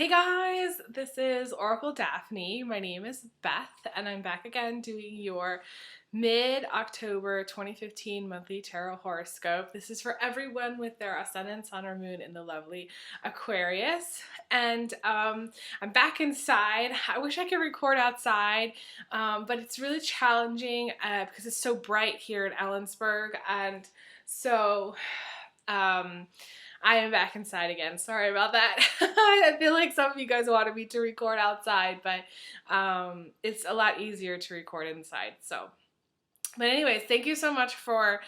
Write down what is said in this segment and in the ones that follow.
Hey guys, this is Oracle Daphne. My name is Beth, and I'm back again doing your mid-October 2015 monthly tarot horoscope. This is for everyone with their ascendant, sun, or moon in the lovely Aquarius. And I'm back inside. I wish I could record outside, but it's really challenging because it's so bright here in Ellensburg, and so I am back inside again. Sorry about that. I feel like some of you guys wanted me to record outside, but it's a lot easier to record inside. But anyways, thank you so much for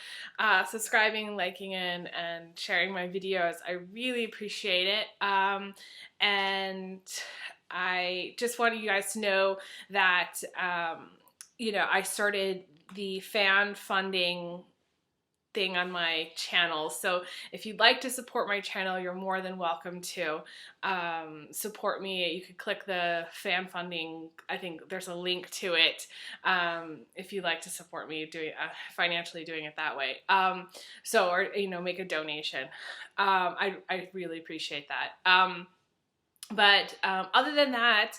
subscribing, liking, and sharing my videos. I really appreciate it. And I just wanted you guys to know that, I started the fan funding thing on my channel. So if you'd like to support my channel, you're more than welcome to support me. You could click the fan funding. I think there's a link to it if you'd like to support me doing financially doing it that way. Or make a donation. I really appreciate that. But other than that,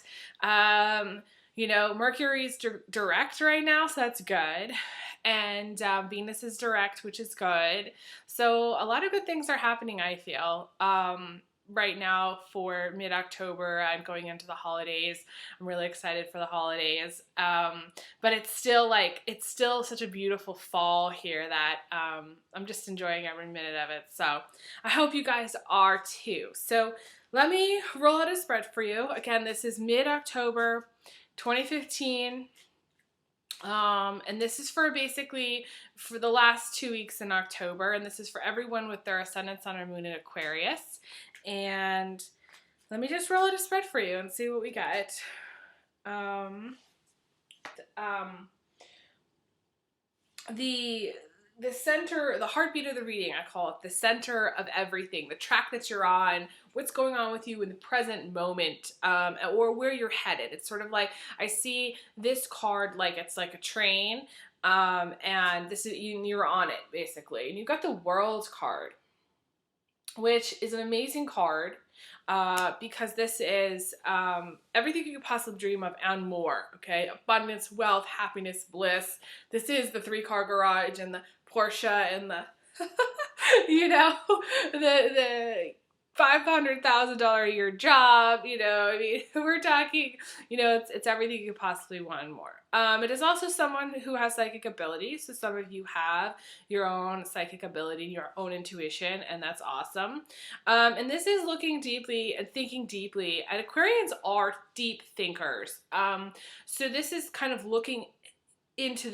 Mercury's direct right now, so that's good. And Venus is direct, which is good. So a lot of good things are happening, I feel, right now for mid-October and going into the holidays. I'm really excited for the holidays. But it's still such a beautiful fall here that I'm just enjoying every minute of it. So I hope you guys are too. So let me roll out a spread for you. Again, this is mid-October 2015. And this is for basically for the last 2 weeks in October, and this is for everyone with their ascendant, sun, or moon in Aquarius. And let me just roll out a spread for you and see what we get. The center, the heartbeat of the reading, I call it the center of everything, the track that you're on, what's going on with you in the present moment, or where you're headed. It's sort of like, I see this card like it's like a train, and this is you're on it basically, and you've got the World card, which is an amazing card because this is everything you could possibly dream of and more, okay? Abundance, wealth, happiness, bliss. This is the 3-car garage and the Porsche and the, the $500,000 a year job, we're talking, it's everything you could possibly want and more. It is also someone who has psychic ability, so some of you have your own psychic ability, your own intuition, and that's awesome. And this is looking deeply and thinking deeply, and Aquarians are deep thinkers. So this is kind of looking into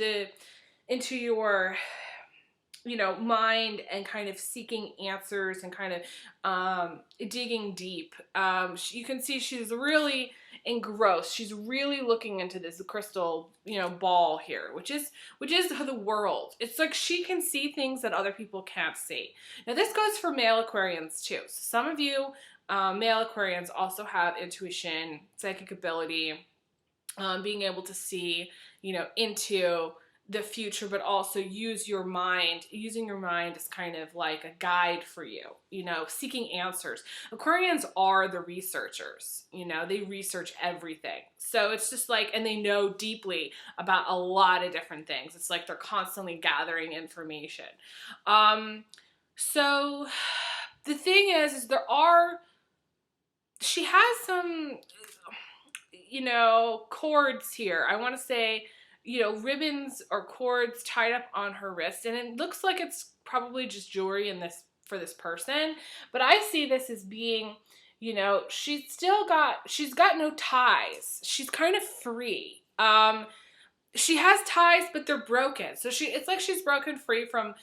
your mind and kind of seeking answers and kind of digging deep. You can see she's really engrossed. She's really looking into this crystal, ball here, which is the world. It's like she can see things that other people can't see. Now this goes for male Aquarians too. So some of you male Aquarians also have intuition, psychic ability, being able to see, into the future, but also using your mind as kind of like a guide for you, seeking answers. Aquarians are the researchers, they research everything. So it's just like, and they know deeply about a lot of different things. It's like they're constantly gathering information. So the thing is she has some, cords here. I want to say, ribbons or cords tied up on her wrist, and it looks like it's probably just jewelry for this person, but I see this as being, she's got no ties. She's kind of free. She has ties, but they're broken. So it's like she's broken free from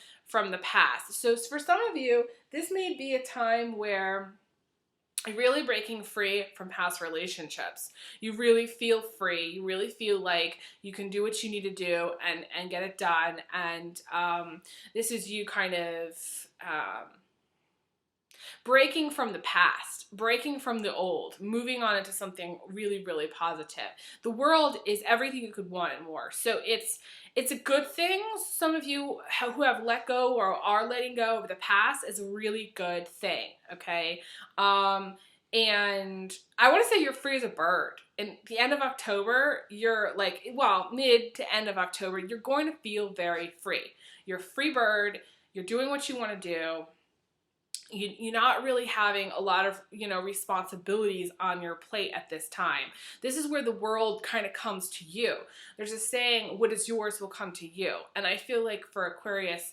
the past. So for some of you, this may be a time where you're really breaking free from past relationships. You really feel free. You really feel like you can do what you need to do and get it done. And this is you kind of breaking from the past, breaking from the old, moving on into something really, really positive. The world is everything you could want and more. So it's a good thing. Some of you who have let go or are letting go of the past is a really good thing, okay? And I want to say you're free as a bird. In the end of October, you're like, well, mid to end of October, you're going to feel very free. You're a free bird. You're doing what you want to do. You're not really having a lot of, responsibilities on your plate at this time. This is where the world kind of comes to you. There's a saying, what is yours will come to you. And I feel like for Aquarius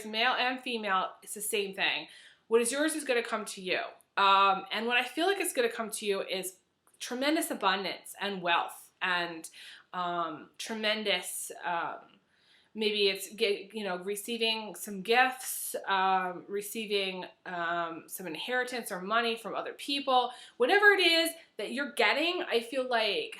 male and female, it's the same thing. What is yours is going to come to you. And what I feel like it's going to come to you is tremendous abundance and wealth and tremendous, maybe it's receiving some gifts, receiving some inheritance or money from other people. Whatever it is that you're getting, I feel like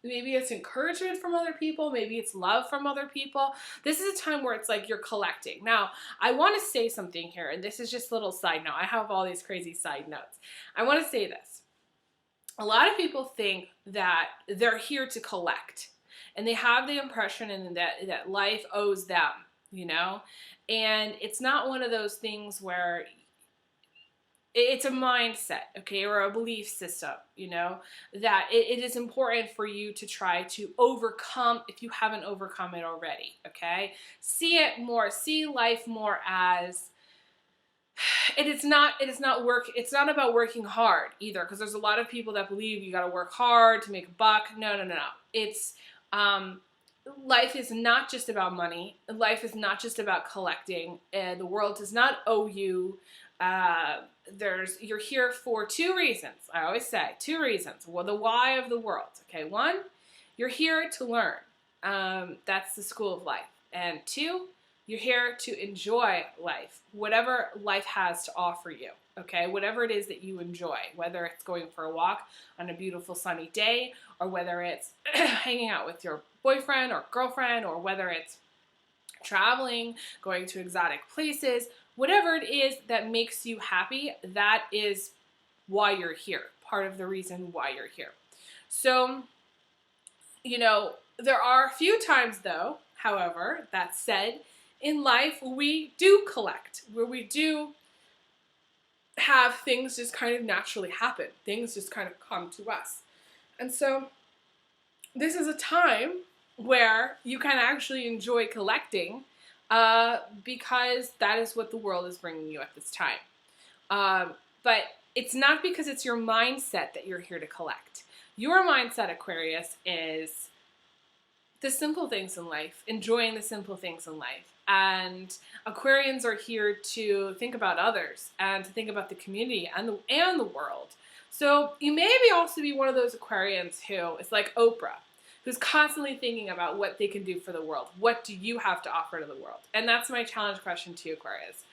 maybe it's encouragement from other people, maybe it's love from other people. This is a time where it's like you're collecting. Now, I want to say something here, and this is just a little side note. I have all these crazy side notes. I want to say this. A lot of people think that they're here to collect. And they have the impression that life owes them, And it's not one of those things where it's a mindset, okay, or a belief system, that it is important for you to try to overcome if you haven't overcome it already, okay? See life more as it's not about working hard either, because there's a lot of people that believe you got to work hard to make a buck. No. It's life is not just about money. Life is not just about collecting. And the world does not owe you. You're here for two reasons. I always say two reasons. Well, the why of the world. Okay, one, you're here to learn. That's the school of life. And two, you're here to enjoy life, whatever life has to offer you. Okay, whatever it is that you enjoy, whether it's going for a walk on a beautiful sunny day, or whether it's hanging out with your boyfriend or girlfriend, or whether it's traveling, going to exotic places, whatever it is that makes you happy, that is why you're here, part of the reason why you're here. So, there are a few times though, however, that said, in life we do collect, where we do have things just kind of naturally happen. Things just kind of come to us. And so this is a time where you can actually enjoy collecting because that is what the world is bringing you at this time. But it's not because it's your mindset that you're here to collect. Your mindset, Aquarius, is the simple things in life, enjoying the simple things in life. And Aquarians are here to think about others and to think about the community and the world. So you may also be one of those Aquarians who is like Oprah, who's constantly thinking about what they can do for the world. What do you have to offer to the world? And that's my challenge question to you, Aquarius,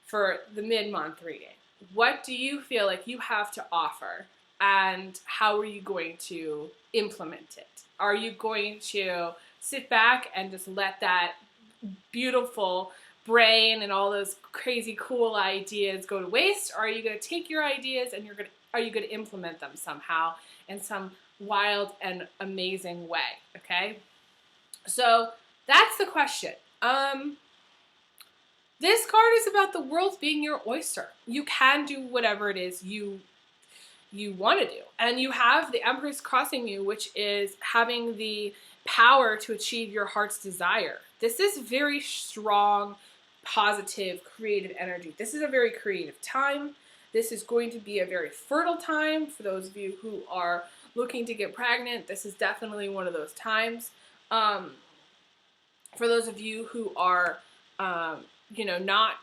for the mid-month reading. What do you feel like you have to offer, and how are you going to implement it? Are you going to sit back and just let that beautiful brain and all those crazy cool ideas go to waste? Or are you going to take your ideas and are you going to implement them somehow in some wild and amazing way? Okay, so that's the question. This card is about the world being your oyster. You can do whatever it is you want to do, and you have the Empress crossing you, which is having the power to achieve your heart's desire. This is very strong, positive, creative energy. This is a very creative time. This is going to be a very fertile time for those of you who are looking to get pregnant. This is definitely one of those times. For those of you who are, not,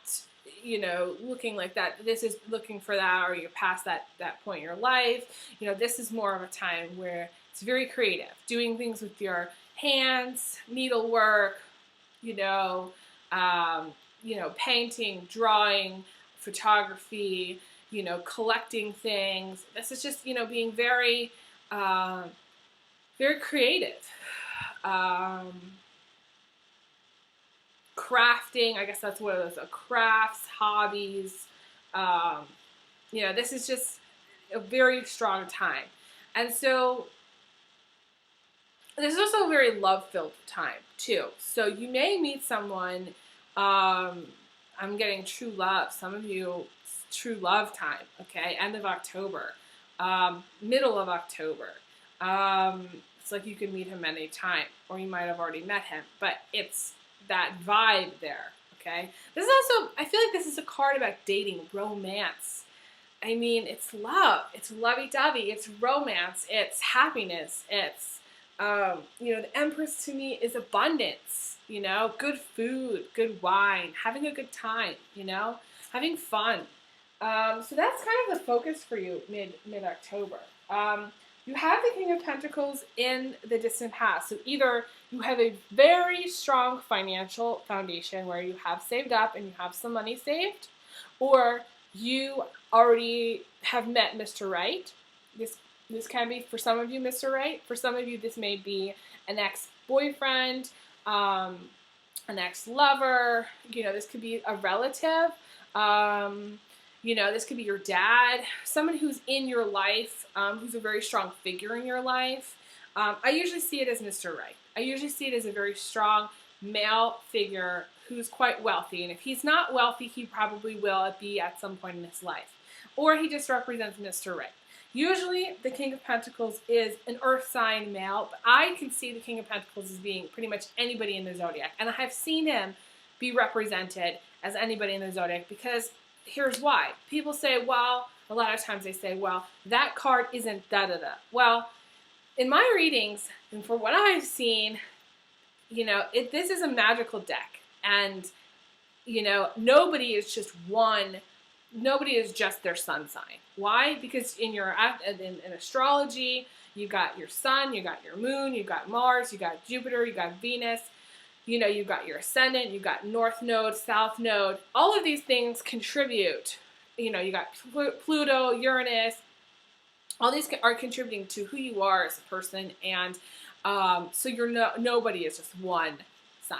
looking like that, this is looking for that, or you're past that point in your life. This is more of a time where it's very creative, doing things with your hands, needlework, painting, drawing, photography, collecting things. This is just, being very, very creative. Crafting, I guess that's what it is, crafts, hobbies. This is just a very strong time. And so this is also a very love-filled time, too. So you may meet someone, I'm getting true love. Some of you, true love time, okay? End of October. middle of October. It's like you can meet him anytime, or you might have already met him, but it's that vibe there, okay? This is also, I feel like this is a card about dating, romance. I mean, it's love, it's lovey-dovey, it's romance, it's happiness, it's, the Empress to me is abundance, good food, good wine, having a good time, having fun. So that's kind of the focus for you mid-October. You have the King of Pentacles in the distant past. So either you have a very strong financial foundation where you have saved up and you have some money saved, or you already have met Mr. Right. This can be, for some of you, Mr. Right. For some of you, this may be an ex-boyfriend, an ex-lover. This could be a relative. This could be your dad, someone who's in your life, who's a very strong figure in your life. I usually see it as Mr. Right. I usually see it as a very strong male figure who's quite wealthy. And if he's not wealthy, he probably will be at some point in his life. Or he just represents Mr. Right. Usually, the King of Pentacles is an earth sign male, but I can see the King of Pentacles as being pretty much anybody in the zodiac. And I have seen him be represented as anybody in the zodiac because here's why. People say, well, a lot of times they say, well, that card isn't da-da-da. Well, in my readings, and for what I've seen, this is a magical deck. And, nobody is just one. Nobody is just their sun sign. Why? Because in astrology, you got your sun, you got your moon, you got Mars, you got Jupiter, you got Venus. You've got your ascendant, you've got north node, south node. All of these things contribute. You got Pluto, Uranus. All these are contributing to who you are as a person. And so nobody is just one sign.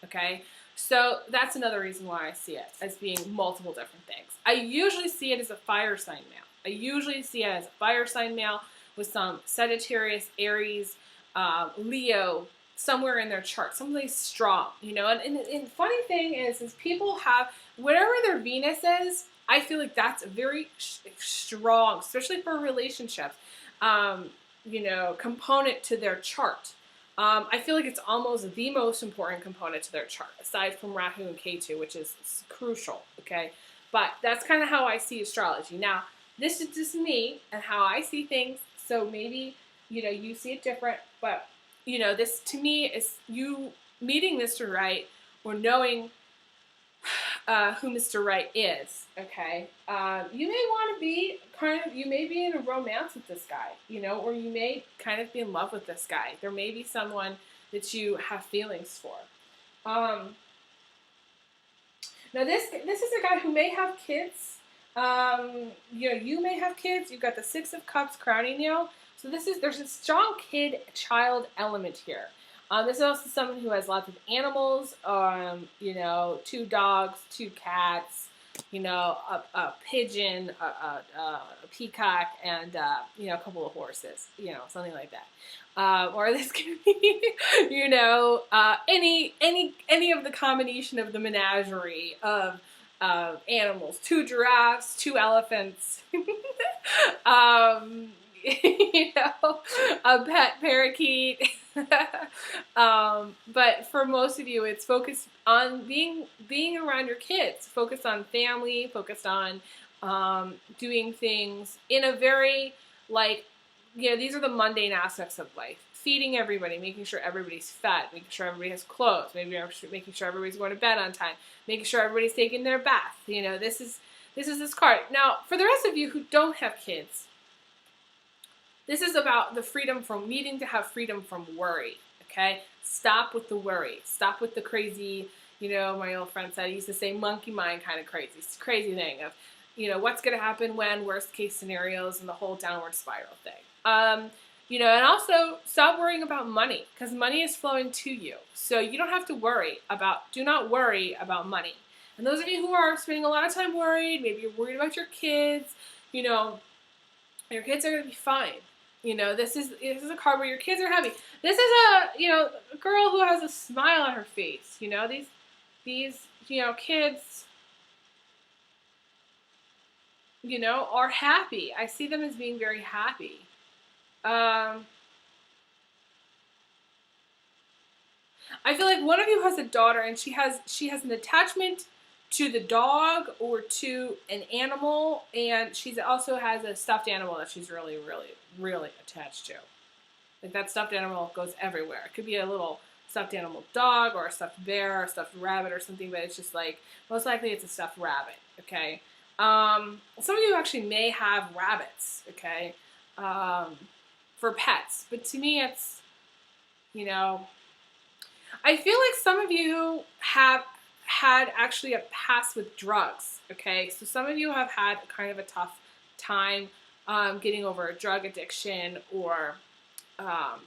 Okay? So that's another reason why I see it as being multiple different things. I usually see it as a fire sign male. I usually see it as a fire sign male with some Sagittarius, Aries, Leo, somewhere in their chart, something strong, and funny thing is people have, whatever their Venus is, I feel like that's very strong, especially for relationships, component to their chart. I feel like it's almost the most important component to their chart, aside from Rahu and Ketu, which is crucial, okay? But that's kind of how I see astrology. Now, this is just me and how I see things, so maybe, you see it different, but this to me is you meeting Mr. Right or knowing who Mr. Right is, okay? You may want to be you may be in a romance with this guy, or you may kind of be in love with this guy. There may be someone that you have feelings for. Now this is a guy who may have kids. You may have kids. You've got the Six of Cups crowning you. So there's a strong kid-child element here. This is also someone who has lots of animals, 2 dogs, 2 cats, a pigeon, a peacock, and, a couple of horses, something like that. Or this could be, any of the combination of the menagerie of animals. 2 giraffes, 2 elephants, a pet parakeet. But for most of you, it's focused on being around your kids, focused on family, focused on doing things in a very, these are the mundane aspects of life. Feeding everybody, making sure everybody's fed, making sure everybody has clothes, making sure everybody's going to bed on time, making sure everybody's taking their bath. This is this card. Now, for the rest of you who don't have kids, this is about the freedom from needing to have freedom from worry, okay? Stop with the worry. Stop with the crazy, my old friend said, he used to say monkey mind kind of crazy. It's a crazy thing of, what's going to happen when, worst case scenarios, and the whole downward spiral thing. And also stop worrying about money, because money is flowing to you. So you don't have to do not worry about money. And those of you who are spending a lot of time worried, maybe you're worried about your kids, your kids are going to be fine. This is a card where your kids are happy. This is a girl who has a smile on her face. These kids, you know, are happy. I see them as being very happy. Um, I feel like one of you has a daughter, and she has an attachment to the dog or to an animal, and she also has a stuffed animal that she's really, really, really attached to. Like that stuffed animal goes everywhere. It could be a little stuffed animal dog or a stuffed bear or a stuffed rabbit or something, but it's just like most likely it's a stuffed rabbit. Okay. Some of you actually may have rabbits. Okay. Um, for pets, but to me, it's, you know, I feel like some of you have had actually a past with drugs. Okay, so some of you have had kind of a tough time getting over a drug addiction or um,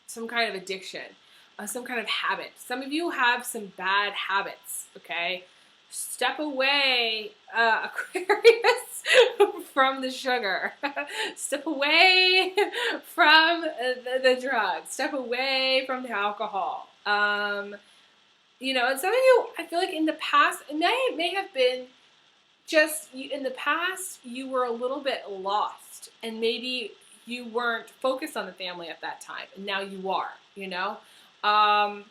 some kind of addiction, some kind of habit. Some of you have some bad habits. Okay, step away, Aquarius, from the sugar. Step away from the drugs. Step away from the alcohol. You know, and some of you, I feel like in the past, it may have been just in the past, you were a little bit lost, and maybe you weren't focused on the family at that time, and now you are. You know, I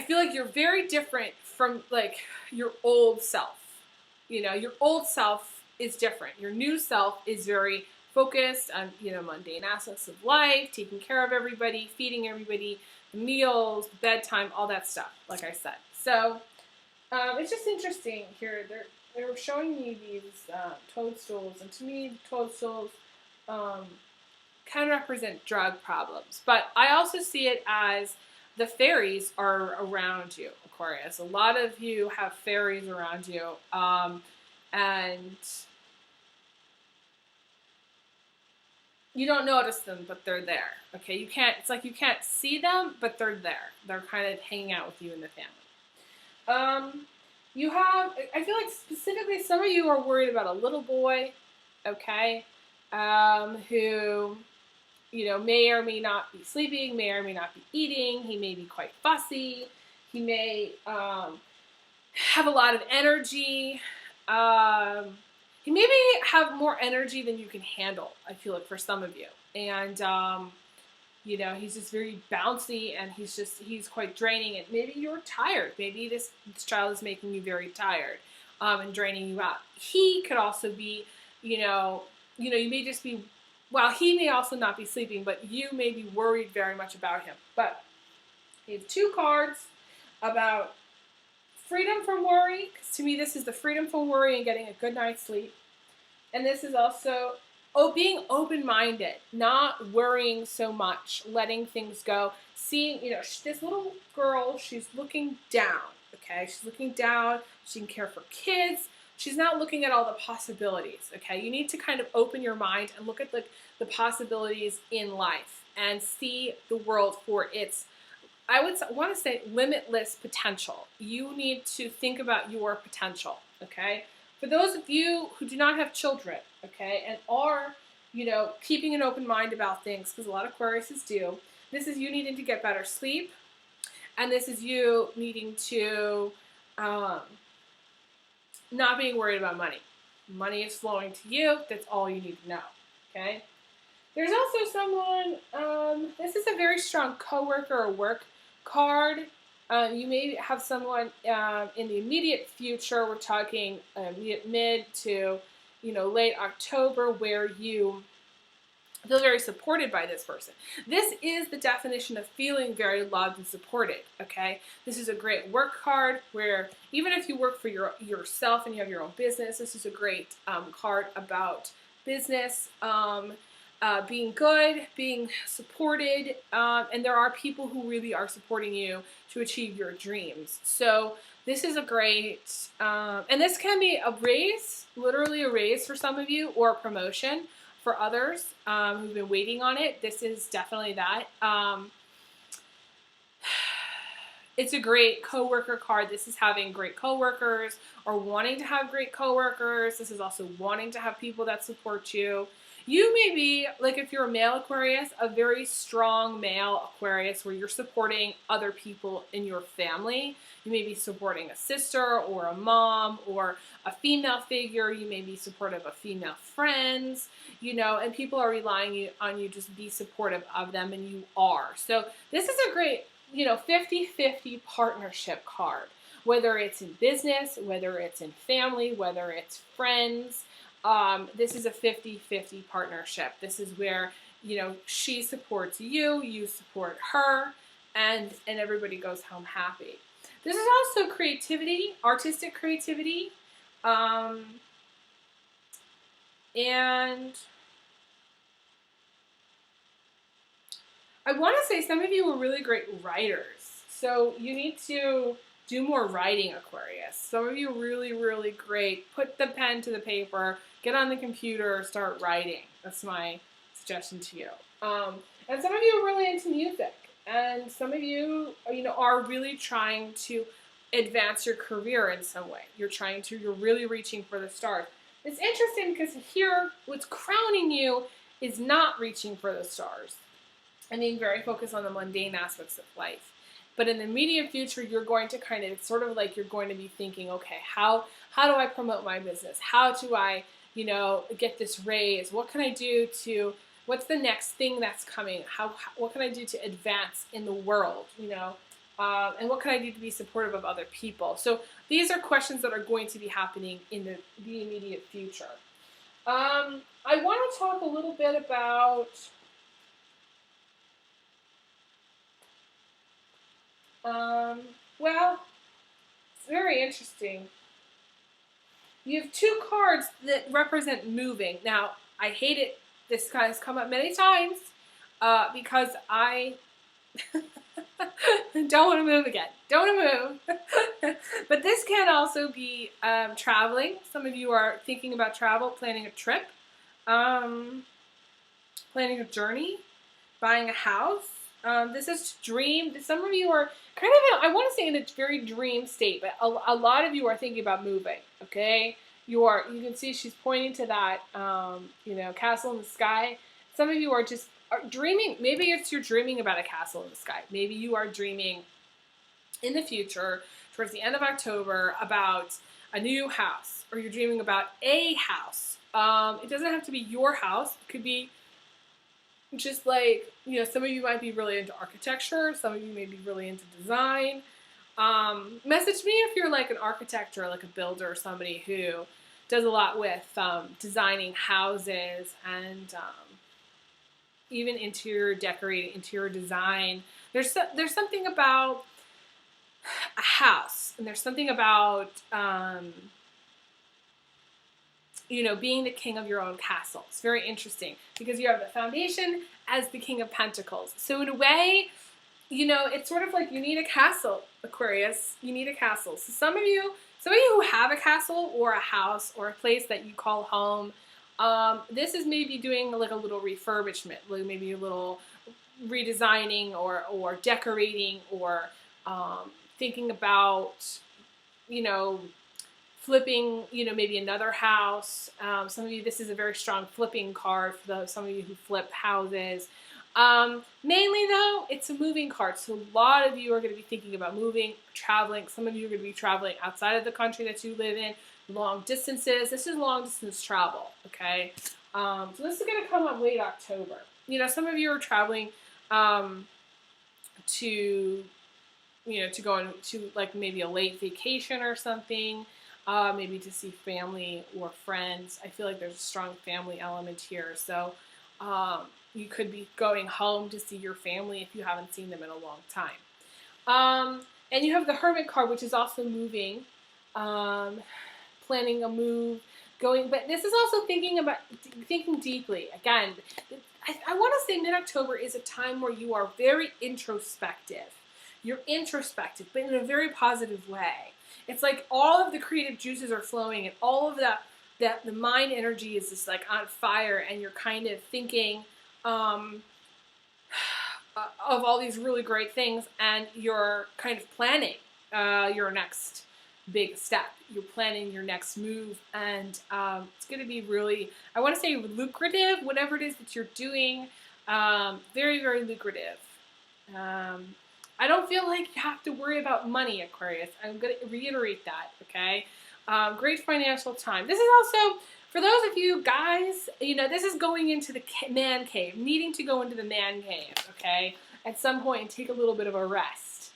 feel like you're very different from like your old self. You know, your old self is different. Your new self is very focused on, you know, mundane aspects of life, taking care of everybody, feeding everybody, the meals, bedtime, all that stuff, like I said. So it's just interesting here. They're showing me these toadstools, and to me, toadstools kind of represent drug problems. But I also see it as the fairies are around you, Aquarius. A lot of you have fairies around you, and you don't notice them, but they're there. Okay, you can't. It's like you can't see them, but they're there. They're kind of hanging out with you in the family. You have. I feel like specifically some of you are worried about a little boy. Okay, who, you know, may or may not be sleeping, may or may not be eating. He may be quite fussy. He may have a lot of energy. He maybe have more energy than you can handle, I feel like, for some of you. And, you know, he's just very bouncy, and he's quite draining. And maybe you're tired. Maybe this child is making you very tired and draining you out. He could also be, you may just be, well, he may also not be sleeping, but you may be worried very much about him. But we have two cards about freedom from worry, because to me this is the freedom from worry and getting a good night's sleep. And this is also being open-minded, not worrying so much, letting things go. Seeing, this little girl, she's looking down, okay? She's looking down, she can care for kids. She's not looking at all the possibilities, okay? You need to kind of open your mind and look at the possibilities in life and see the world for its, I want to say, limitless potential. You need to think about your potential, okay? For those of you who do not have children, okay, and are, keeping an open mind about things, because a lot of Aquariuses do, this is you needing to get better sleep, and this is you needing to not being worried about money. Money is flowing to you. That's all you need to know, okay? There's also someone, this is a very strong coworker or work card. You may have someone in the immediate future, we're talking mid to, late October, where you feel very supported by this person. This is the definition of feeling very loved and supported, okay? This is a great work card where even if you work for yourself and you have your own business, this is a great card about business, being good, being supported, and there are people who really are supporting you to achieve your dreams. So this is a great, and this can be a raise, literally a raise for some of you, or a promotion for others who've been waiting on it. This is definitely that. It's a great coworker card. This is having great coworkers or wanting to have great coworkers. This is also wanting to have people that support you. You may be, like if you're a male Aquarius, a very strong male Aquarius where you're supporting other people in your family. You may be supporting a sister or a mom or a female figure. You may be supportive of female friends, you know, and people are relying on you just be supportive of them, and you are. So this is a great, you know, 50-50 partnership card, whether it's in business, whether it's in family, whether it's friends. This is a 50-50 partnership. This is where, you know, she supports you, you support her, and everybody goes home happy. This is also creativity, artistic creativity, and I want to say some of you are really great writers. So you need to do more writing, Aquarius. Some of you are really, really great. Put the pen to the paper, get on the computer, start writing. That's my suggestion to you. And some of you are really into music. And some of you, you know, are really trying to advance your career in some way. You're really reaching for the stars. It's interesting because here, what's crowning you is not reaching for the stars and being very focused on the mundane aspects of life. But in the immediate future, you're going to kind of, it's sort of like you're going to be thinking, okay, how do I promote my business? How do I, you know, get this raise? What can I do to, what's the next thing that's coming? What can I do to advance in the world, you know? And what can I do to be supportive of other people? So these are questions that are going to be happening in the immediate future. I want to talk a little bit about well, it's very interesting. You have two cards that represent moving. Now, I hate it. This has come up many times because I don't want to move again. Don't want to move. But this can also be traveling. Some of you are thinking about travel, planning a trip, planning a journey, buying a house. This is dream. Some of you are kind of, I want to say in a very dream state, but a lot of you are thinking about moving, okay? You can see she's pointing to that, you know, castle in the sky. Some of you are just dreaming. Maybe you're dreaming about a castle in the sky. Maybe you are dreaming in the future, towards the end of October, about a new house, or you're dreaming about a house. It doesn't have to be your house. It could be just like, you know, some of you might be really into architecture. Some of you may be really into design. Message me if you're like an architect or like a builder or somebody who does a lot with designing houses and even interior decorating, interior design. There's something about a house, and there's something about you know, being the king of your own castle. It's very interesting because you have the foundation as the King of Pentacles. So in a way, you know, it's sort of like you need a castle, Aquarius. You need a castle. So some of you who have a castle or a house or a place that you call home, this is maybe doing like a little refurbishment, like maybe a little redesigning or decorating or thinking about, you know, flipping, you know, maybe another house. Some of you, this is a very strong flipping card for some of you who flip houses. Mainly though, it's a moving card. So a lot of you are going to be thinking about moving, traveling. Some of you are going to be traveling outside of the country that you live in, long distances. This is long distance travel, okay? So this is going to come up late October. You know, some of you are traveling to, you know, to go into like maybe a late vacation or something. Maybe to see family or friends. I feel like there's a strong family element here. So you could be going home to see your family if you haven't seen them in a long time. And you have the Hermit card, which is also moving, planning a move, going. But this is also thinking deeply. Again, I want to say mid-October is a time where you are very introspective. You're introspective, but in a very positive way. It's like all of the creative juices are flowing and all of the mind energy is just like on fire, and you're kind of thinking of all these really great things, and you're kind of planning your next big step. You're planning your next move, and it's going to be really, I want to say lucrative, whatever it is that you're doing. Very, very lucrative. I don't feel like you have to worry about money, Aquarius. I'm going to reiterate that, okay? Great financial time. This is also, for those of you guys, you know, this is going into the man cave, needing to go into the man cave, okay, at some point and take a little bit of a rest.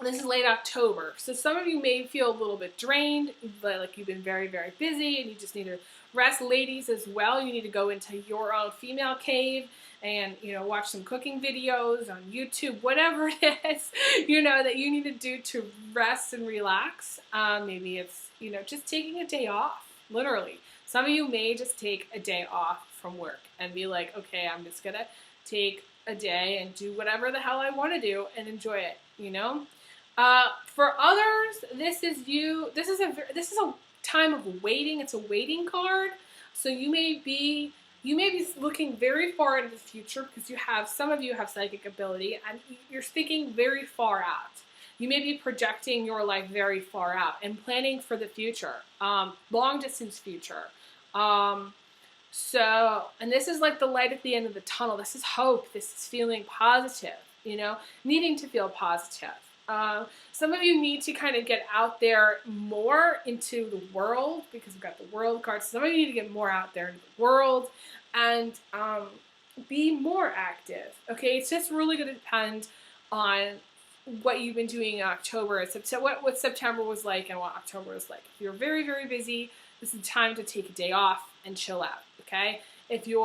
This is late October, so some of you may feel a little bit drained, like you've been very, very busy and you just need to rest. Ladies as well, you need to go into your own female cave and, you know, watch some cooking videos on YouTube, whatever it is, you know, that you need to do to rest and relax. Maybe it's, you know, just taking a day off, literally. Some of you may just take a day off from work and be like, okay, I'm just gonna take a day and do whatever the hell I want to do and enjoy it, you know? For others, this is a time of waiting. It's a waiting card. So you may be looking very far into the future because some of you have psychic ability and you're thinking very far out. You may be projecting your life very far out and planning for the future, long distance future. So, and this is like the light at the end of the tunnel. This is hope. This is feeling positive, you know, needing to feel positive. Some of you need to kind of get out there more into the world because we've got the world card. Some of you need to get more out there into the world and be more active. Okay, it's just really going to depend on what you've been doing in October, what September was like and what October was like. If you're very, very busy, this is the time to take a day off and chill out. Okay, if you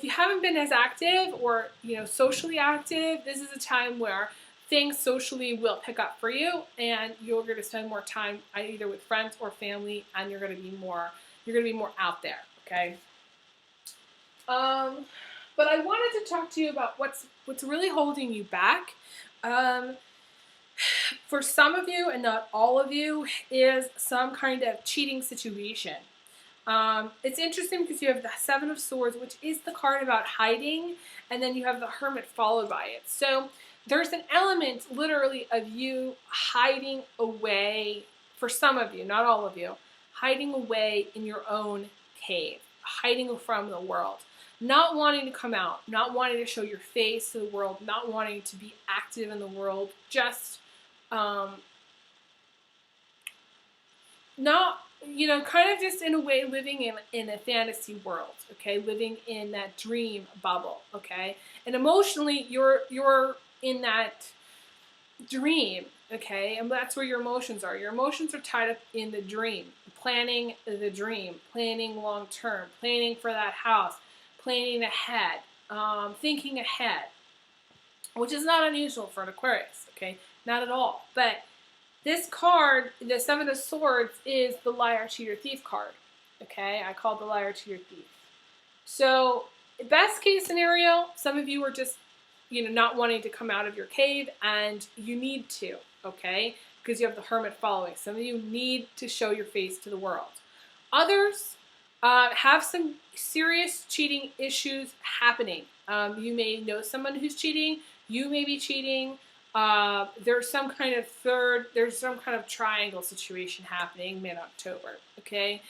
haven't been as active or, you know, socially active, this is a time where things socially will pick up for you and you're going to spend more time either with friends or family and you're going to be more out there, okay? But I wanted to talk to you about what's really holding you back. For some of you, and not all of you, is some kind of cheating situation. It's interesting because you have the Seven of Swords, which is the card about hiding, and then you have the Hermit followed by it. So there's an element literally of you hiding away, for some of you, not all of you, hiding away in your own cave, hiding from the world, not wanting to come out, not wanting to show your face to the world, not wanting to be active in the world, just not, you know, kind of just in a way living in a fantasy world, okay, living in that dream bubble, okay, and emotionally you're in that dream, okay, and that's where your emotions are. Your emotions are tied up in the dream, planning the dream, planning long term, planning for that house, planning ahead, thinking ahead, which is not unusual for an Aquarius, okay, not at all. But this card, the Seven of Swords, is the liar, cheater, thief card, okay? I call it the liar, cheater, thief. So best case scenario, some of you are just, you know, not wanting to come out of your cave and you need to, okay? Because you have the Hermit following. Some of you need to show your face to the world. Others have some serious cheating issues happening. You may know someone who's cheating. You may be cheating. There's some kind of triangle situation happening mid-October, okay?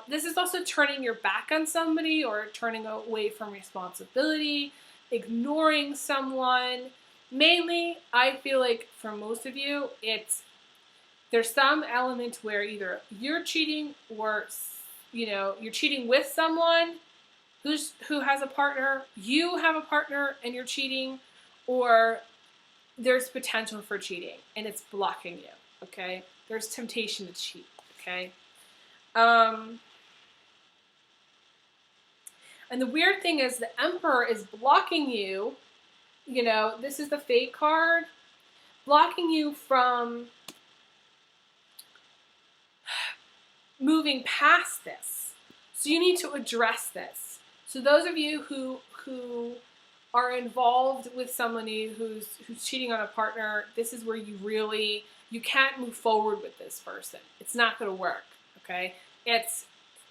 This is also turning your back on somebody or turning away from responsibility, ignoring someone. Mainly, I feel like for most of you, there's some element where either you're cheating or, you know, you're cheating with someone who has a partner, you have a partner and you're cheating, or there's potential for cheating and it's blocking you, okay? There's temptation to cheat, okay? And the weird thing is the Emperor is blocking you, you know, this is the Fate card, blocking you from moving past this. So you need to address this. So those of you who are involved with somebody who's cheating on a partner, this is where you can't move forward with this person. It's not going to work, okay?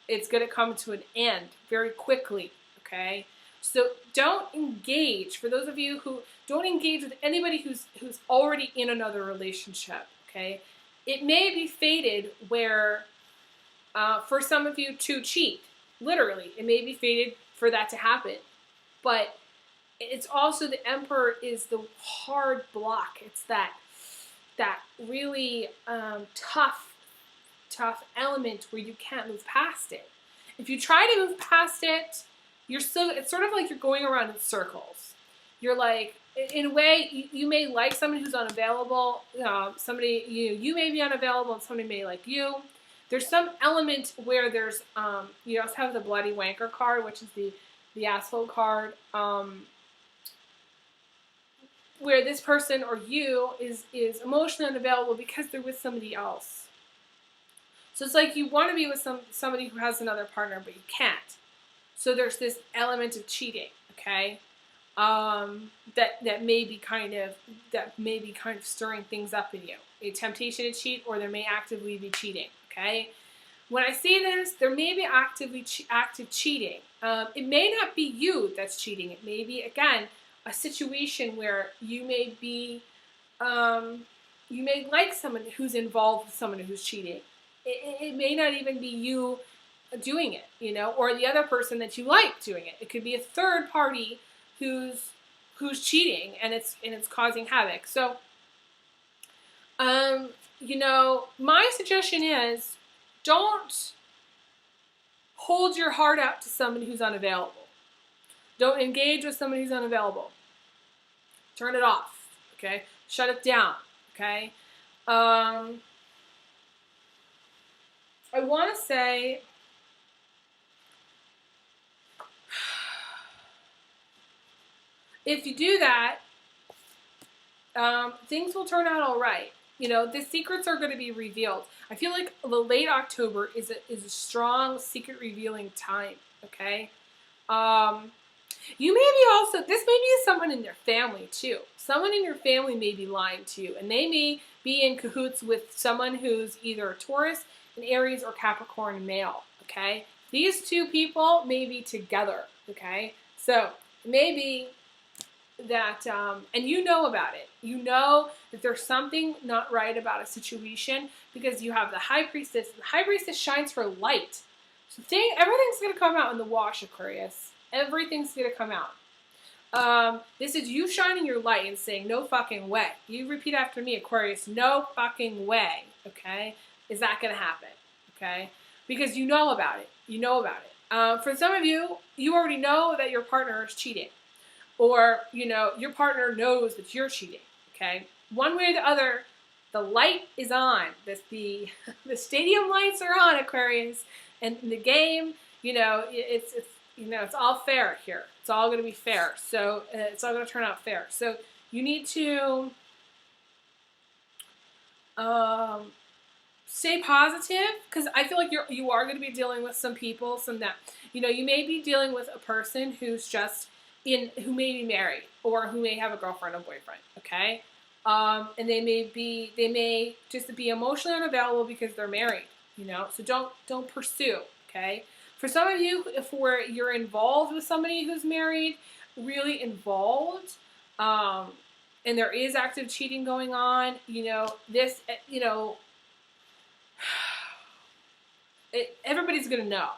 it's going to come to an end very quickly, okay? So don't engage, for those of you who don't engage with anybody who's already in another relationship, okay? It may be fated where, for some of you to cheat, literally, it may be fated for that to happen. But it's also, the Emperor is the hard block. It's that really tough element where you can't move past it. If you try to move past it, it's sort of like you're going around in circles. You're like, in a way, you may like somebody who's unavailable. Somebody, you may be unavailable and somebody may like you. There's some element where there's, you also have the Bloody Wanker card, which is the asshole card, where this person or you is emotionally unavailable because they're with somebody else. So it's like you want to be with somebody who has another partner, but you can't. So there's this element of cheating, okay? That may be kind of stirring things up in you. A temptation to cheat, or there may actively be cheating, okay? When I say this, there may be active cheating. It may not be you that's cheating. It may be, again, a situation where you may be, you may like someone who's involved with someone who's cheating. It may not even be you doing it, or the other person that you like doing it. It could be a third party who's cheating, and it's causing havoc. So, my suggestion is, don't hold your heart out to somebody who's unavailable. Don't engage with somebody who's unavailable. Turn it off, okay? Shut it down, okay? I want to say, if you do that, things will turn out all right. The secrets are going to be revealed. I feel like the late October is a strong secret revealing time, okay? You may be also, this may be someone in your family too. Someone in your family may be lying to you, and they may be in cahoots with someone who's either a Taurus, an Aries, or Capricorn male, okay? These two people may be together, okay? So, maybe that, and you know about it. You know that there's something not right about a situation because you have the High Priestess. The High Priestess shines her light. So everything's going to come out in the wash, Aquarius. Everything's going to come out. This is you shining your light and saying, no fucking way. You repeat after me, Aquarius, no fucking way, okay? Is that going to happen, okay? Because you know about it. You know about it. For some of you, you already know that your partner is cheating. Or, your partner knows that you're cheating, okay? One way or the other, the light is on. The stadium lights are on, Aquarius. And in the game, it's all fair here. It's all going to be fair. So it's all going to turn out fair. So you need to stay positive, because I feel like you are going to be dealing with some people, you may be dealing with a person who's just who may be married, or who may have a girlfriend or boyfriend, okay? And they may just be emotionally unavailable because they're married, so don't pursue, okay? For some of you, where you're involved with somebody who's married, really involved, and there is active cheating going on, everybody's gonna know.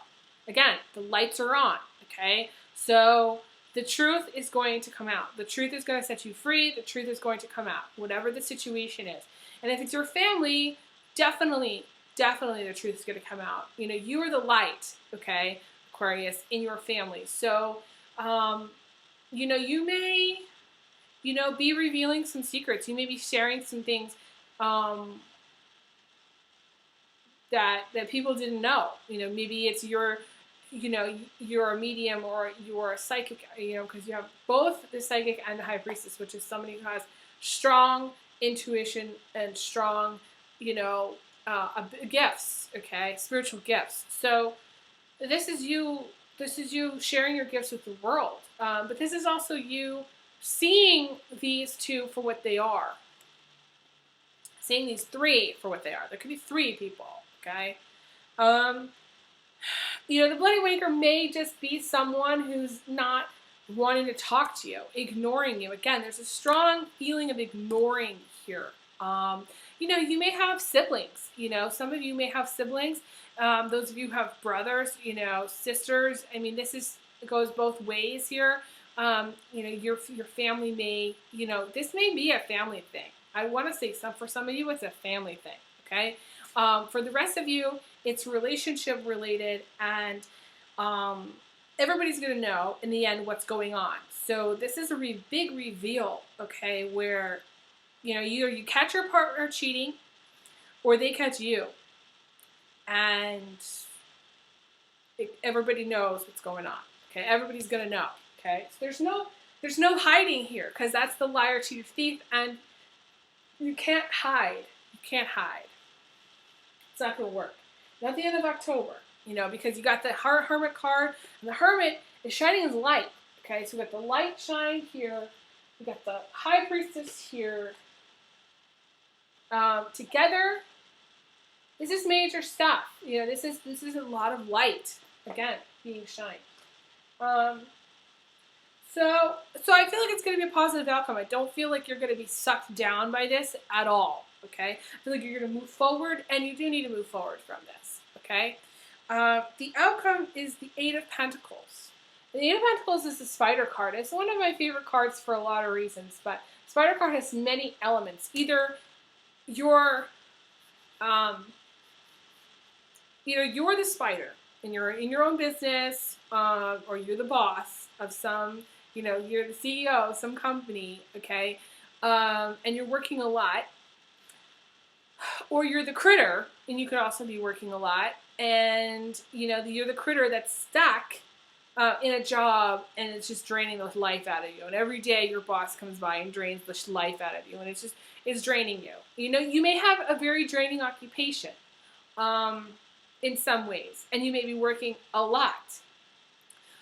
Again, the lights are on, okay? So the truth is going to come out. The truth is going to set you free. The truth is going to come out, whatever the situation is. And if it's your family, definitely the truth is going to come out. You are the light, okay, Aquarius, in your family. So, you may, be revealing some secrets. You may be sharing some things that people didn't know. Maybe it's you're a medium, or you're a psychic, because you have both the psychic and the High Priestess, which is somebody who has strong intuition and strong, gifts, okay, spiritual gifts. So this is you sharing your gifts with the world. But this is also you seeing these two for what they are. Seeing these three for what they are. There could be three people, okay? You know, the bloody wanker may just be someone who's not wanting to talk to you, ignoring you. Again, there's a strong feeling of ignoring here. You know, you may have siblings. You know, some of you may have siblings. Those of you who have brothers, you know, sisters. I mean, it goes both ways here. You know, your family may, you know, this may be a family thing. I want to say for some of you, it's a family thing. Okay. For the rest of you, it's relationship related, and everybody's going to know in the end what's going on. So this is a big reveal, okay, where, you know, either you catch your partner cheating or they catch you, and everybody knows what's going on. Okay, everybody's going to know. Okay, so there's no hiding here, because that's the liar, cheater, thief, and you can't hide. You can't hide. It's not going to work. Not at the end of October, you know, because you got the Hermit card, and the Hermit is shining his light. Okay, so we got the light shine here. We got the High Priestess here. Together, this is major stuff. You know, this is a lot of light, again, being shined. So I feel like it's going to be a positive outcome. I don't feel like you're going to be sucked down by this at all, okay? I feel like you're going to move forward, and you do need to move forward from this, okay? The outcome is the Eight of Pentacles. The Eight of Pentacles is the Spider card. It's one of my favorite cards for a lot of reasons, but Spider card has many elements. Either you're the spider, and you're in your own business, or you're the boss of some, you know, you're the CEO of some company, okay, and you're working a lot, or you're the critter, and you could also be working a lot, and, you know, you're the critter that's stuck in a job, and it's just draining the life out of you, and every day your boss comes by and drains the life out of you, and it's draining you. You know, you may have a very draining occupation, in some ways, and you may be working a lot.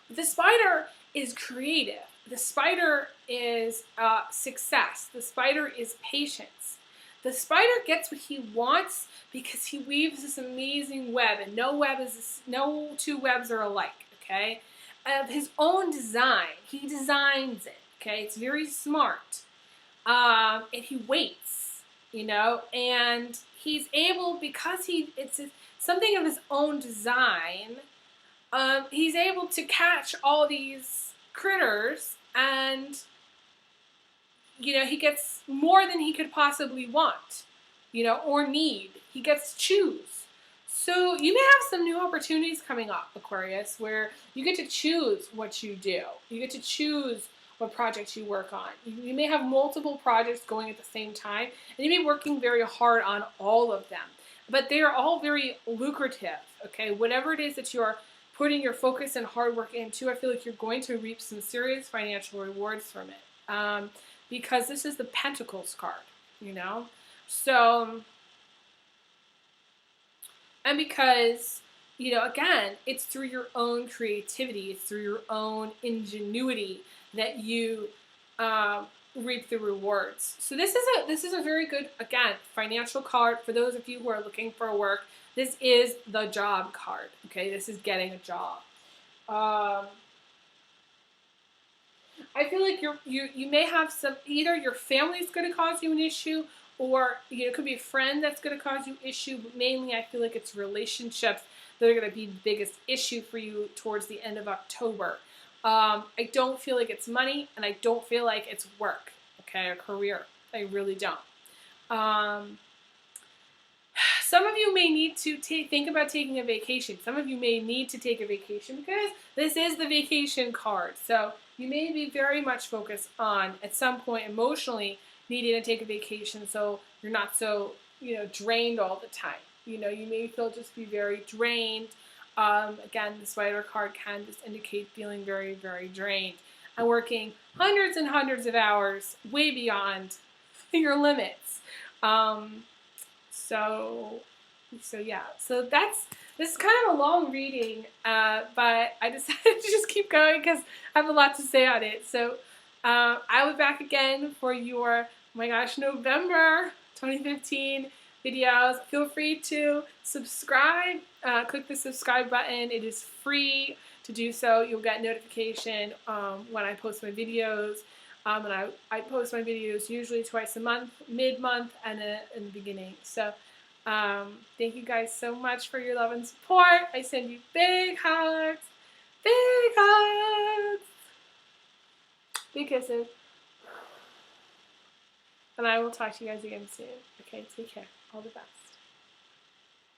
The spider is creative. The spider is success. The spider is patience. The spider gets what he wants because he weaves this amazing web, and no two webs are alike, okay? Of his own design. He designs it, okay? It's very smart. And he waits, you know, and he's able, because it's something of his own design, he's able to catch all these critters, and, you know, he gets more than he could possibly want, you know, or need. He gets to choose. So you may have some new opportunities coming up, Aquarius, where you get to choose what you do. You get to choose what projects you work on. You may have multiple projects going at the same time, and you may be working very hard on all of them. But they are all very lucrative, okay? Whatever it is that you're putting your focus and hard work into, I feel like you're going to reap some serious financial rewards from it. Because this is the Pentacles card, you know? So, and because, you know, again, it's through your own creativity, it's through your own ingenuity that you reap the rewards. So this is a very good, again, financial card for those of you who are looking for work. This is the job card. Okay, this is getting a job. I feel like you may have some, either your family's going to cause you an issue, or, you know, it could be a friend that's going to cause you issue. But mainly, I feel like it's relationships that are going to be the biggest issue for you towards the end of October. I don't feel like it's money, and I don't feel like it's work, okay, or career. I really don't. Some of you may need to think about taking a vacation. Some of you may need to take a vacation because this is the vacation card. So you may be very much focused on, at some point emotionally, needing to take a vacation so you're not so, you know, drained all the time. You know, you may just be very drained. Again, the spider card can just indicate feeling very, very drained and working hundreds and hundreds of hours way beyond your limits. So yeah, so this is kind of a long reading, but I decided to just keep going because I have a lot to say on it. So I'll be back again for your, oh my gosh, November 2015 videos. Feel free to subscribe. Click the subscribe button. It is free to do so. You'll get notification when I post my videos. And I post my videos usually twice a month, mid-month, and in the beginning. So thank you guys so much for your love and support. I send you big hugs. Big hugs. Big kisses. And I will talk to you guys again soon. Okay, take care. All the best.